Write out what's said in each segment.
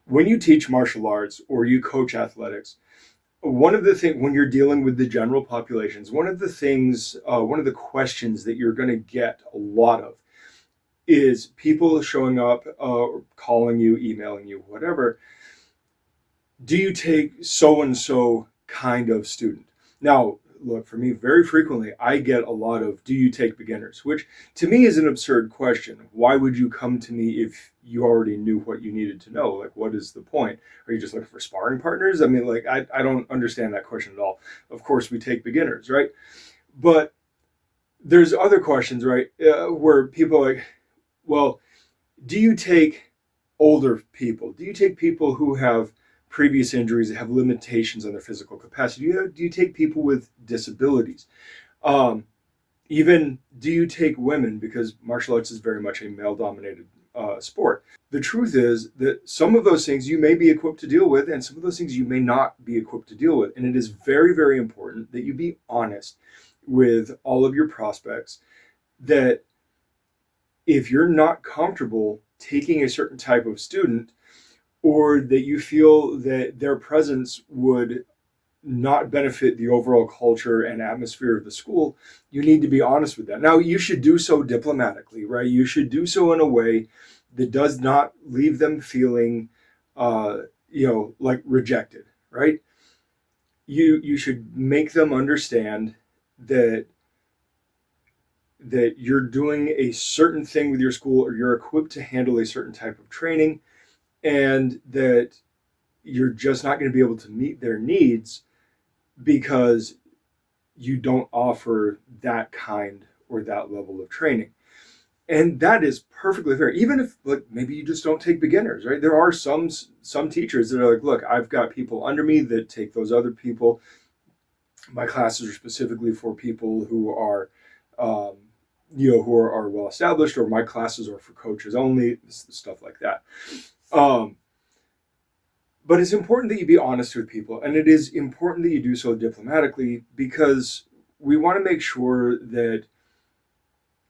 when you teach martial arts or you coach athletics, one of the things when you're dealing with the general populations, one of the questions that you're going to get a lot of is people showing up, calling you, emailing you, whatever. Do you take so and so kind of student? Now, look, for me, very frequently, I get a lot of, do you take beginners? Which to me is an absurd question. Why would you come to me if you already knew what you needed to know? Like, what is the point? Are you just looking for sparring partners? I mean, like, I don't understand that question at all. Of course, we take beginners, right? But there's other questions, right? Where people are like, well, do you take older people? Do you take people who have previous injuries, that have limitations on their physical capacity? Do you take people with disabilities? Um, Even do you take women? Because martial arts is very much a male-dominated sport. The truth is that some of those things you may be equipped to deal with, and some of those things you may not be equipped to deal with. And it is very, very important that you be honest with all of your prospects that if you're not comfortable taking a certain type of student, or that you feel that their presence would not benefit the overall culture and atmosphere of the school, you need to be honest with that. Now, you should do so diplomatically, right? You should do so in a way that does not leave them feeling, like rejected, right? You should make them understand that you're doing a certain thing with your school, or you're equipped to handle a certain type of training, and that you're just not going to be able to meet their needs because you don't offer that kind or that level of training. And that is perfectly fair. Even if, like, maybe you just don't take beginners, right? There are some teachers that are like, look, I've got people under me that take those other people. My classes are specifically for people who are who are well established, or my classes are for coaches only, stuff like that. But it's important that you be honest with people, and it is important that you do so diplomatically, because we want to make sure that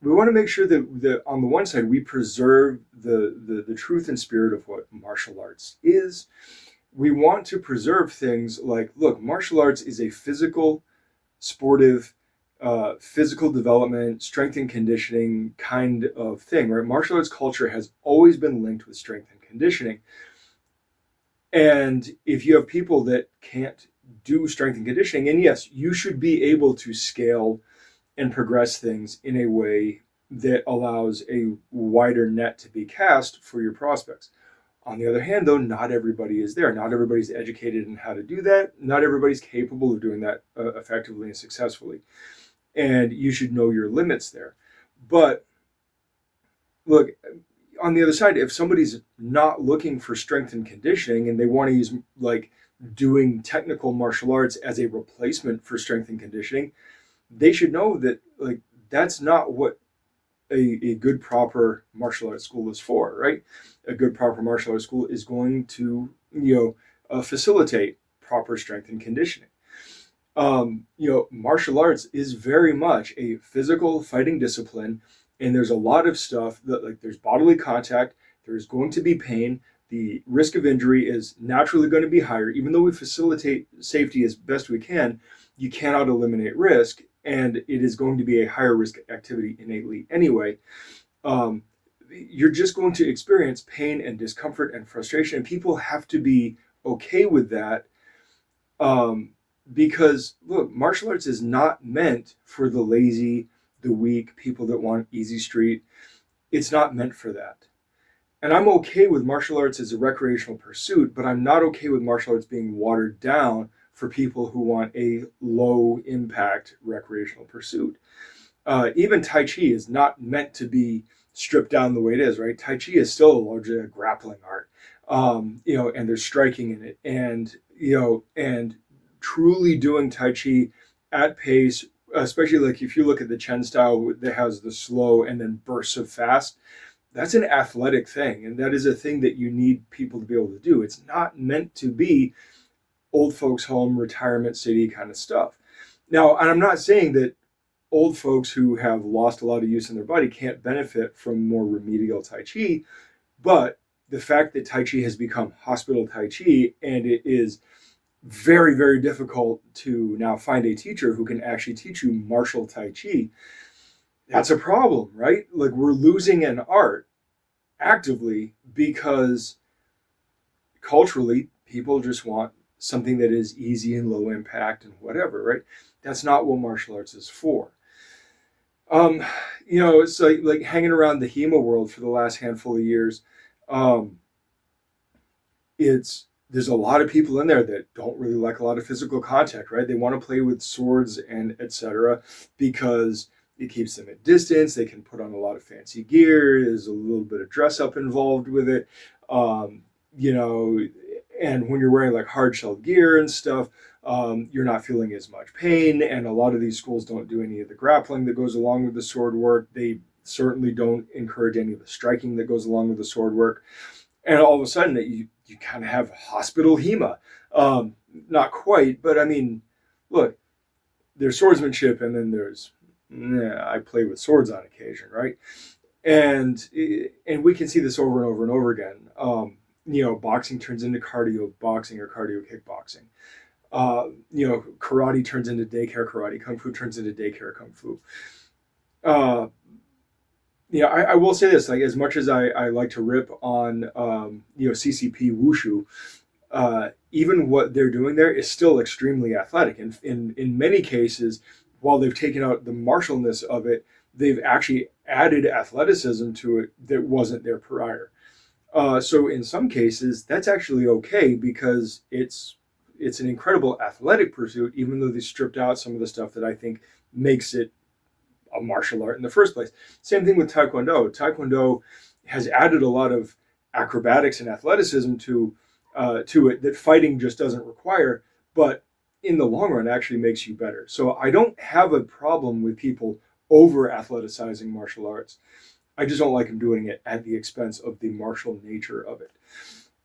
that on the one side we preserve the truth and spirit of what martial arts is. We want to preserve things like, look, martial arts is a physical, sportive, physical development, strength and conditioning kind of thing, right? Martial arts culture has always been linked with strength and conditioning. And if you have people that can't do strength and conditioning, and yes, you should be able to scale and progress things in a way that allows a wider net to be cast for your prospects. On the other hand, though, not everybody is there. Not everybody's educated in how to do that. Not everybody's capable of doing that effectively and successfully. And you should know your limits there. But look, on the other side, if somebody's not looking for strength and conditioning and they want to use like doing technical martial arts as a replacement for strength and conditioning, they should know that like that's not what a good proper martial arts school is for, right? A good proper martial arts school is going to facilitate proper strength and conditioning. Martial arts is very much a physical fighting discipline, and there's a lot of stuff that, like, there's bodily contact, there's going to be pain, the risk of injury is naturally going to be higher. Even though we facilitate safety as best we can, you cannot eliminate risk, and it is going to be a higher risk activity innately anyway. You're just going to experience pain and discomfort and frustration, and people have to be okay with that. Because look, martial arts is not meant for the lazy, the weak, people that want easy street. It's not meant for that. And I'm okay with martial arts as a recreational pursuit, but I'm not okay with martial arts being watered down for people who want a low impact recreational pursuit. Even Tai Chi is not meant to be stripped down the way it is, right? Tai Chi is still largely a grappling art, and there's striking in it, and truly doing Tai Chi at pace, especially like if you look at the Chen style that has the slow and then bursts of fast, that's an athletic thing. And that is a thing that you need people to be able to do. It's not meant to be old folks home, retirement city kind of stuff. Now, and I'm not saying that old folks who have lost a lot of use in their body can't benefit from more remedial Tai Chi, but the fact that Tai Chi has become hospital Tai Chi, and it is very, very difficult to now find a teacher who can actually teach you martial Tai Chi, that's a problem, right? Like, we're losing an art actively because culturally people just want something that is easy and low impact and whatever, right? That's not what martial arts is for. It's like hanging around the HEMA world for the last handful of years. There's a lot of people in there that don't really like a lot of physical contact, right? They want to play with swords and etc. because it keeps them at distance. They can put on a lot of fancy gear. There's a little bit of dress up involved with it. And when you're wearing like hard shell gear and stuff, you're not feeling as much pain. And a lot of these schools don't do any of the grappling that goes along with the sword work. They certainly don't encourage any of the striking that goes along with the sword work. And all of a sudden you kind of have hospital HEMA. Not quite, but I mean, look, there's swordsmanship, and then there's, I play with swords on occasion, right? And we can see this over and over and over again. Boxing turns into cardio boxing or cardio kickboxing. Karate turns into daycare karate. Kung Fu turns into daycare Kung Fu. I will say this, like, as much as I like to rip on, CCP Wushu, even what they're doing there is still extremely athletic. And in many cases, while they've taken out the martialness of it, they've actually added athleticism to it that wasn't there prior. So in some cases, that's actually okay because it's an incredible athletic pursuit, even though they stripped out some of the stuff that I think makes it a martial art in the first place. Same thing with Taekwondo. Taekwondo has added a lot of acrobatics and athleticism to it that fighting just doesn't require, but in the long run actually makes you better. So I don't have a problem with people over athleticizing martial arts. I just don't like them doing it at the expense of the martial nature of it.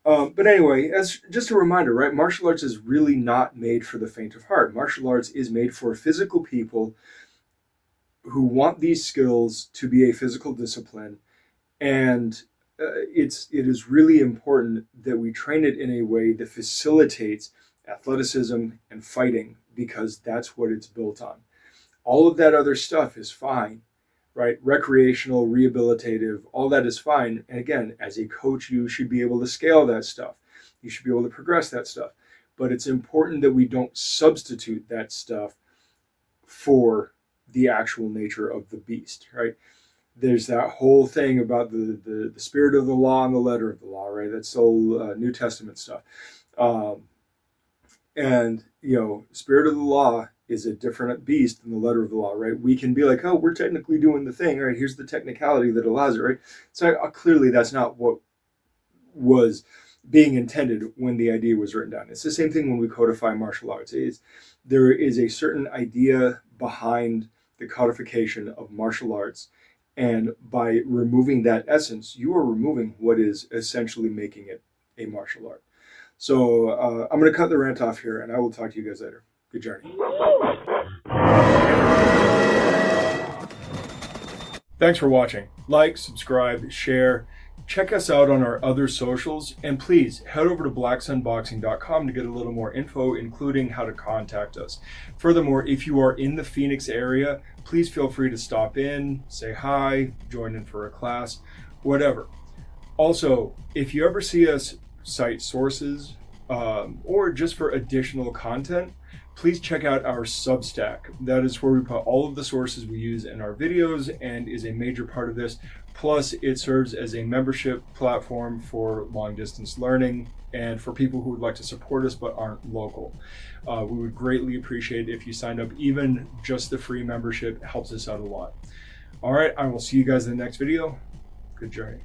But anyway, as just a reminder, right? Martial arts is really not made for the faint of heart. Martial arts is made for physical people who want these skills to be a physical discipline, and it is really important that we train it in a way that facilitates athleticism and fighting, because that's what it's built on. All of that other stuff is fine, right? Recreational, rehabilitative, all that is fine. And again, as a coach, you should be able to scale that stuff. You should be able to progress that stuff. But it's important that we don't substitute that stuff for the actual nature of the beast, right? There's that whole thing about the spirit of the law and the letter of the law, right? That's all New Testament stuff. Spirit of the law is a different beast than the letter of the law, right? We can be like, oh, we're technically doing the thing, right? Here's the technicality that allows it, right? So clearly that's not what was being intended when the idea was written down. It's the same thing when we codify martial arts. There is a certain idea behind the codification of martial arts, and by removing that essence, you are removing what is essentially making it a martial art. So I'm going to cut the rant off here, and I will talk to you guys later. Good journey. Thanks for watching. Like, subscribe, share. Check us out on our other socials, and please head over to blacksunboxing.com to get a little more info, including how to contact us. Furthermore, if you are in the Phoenix area, please feel free to stop in, say hi, join in for a class, whatever. Also, if you ever see us cite sources or just for additional content, please check out our Substack. That is where we put all of the sources we use in our videos and is a major part of this. Plus, it serves as a membership platform for long distance learning and for people who would like to support us but aren't local. We would greatly appreciate it if you signed up. Even just the free membership helps us out a lot. All right, I will see you guys in the next video. Good journey.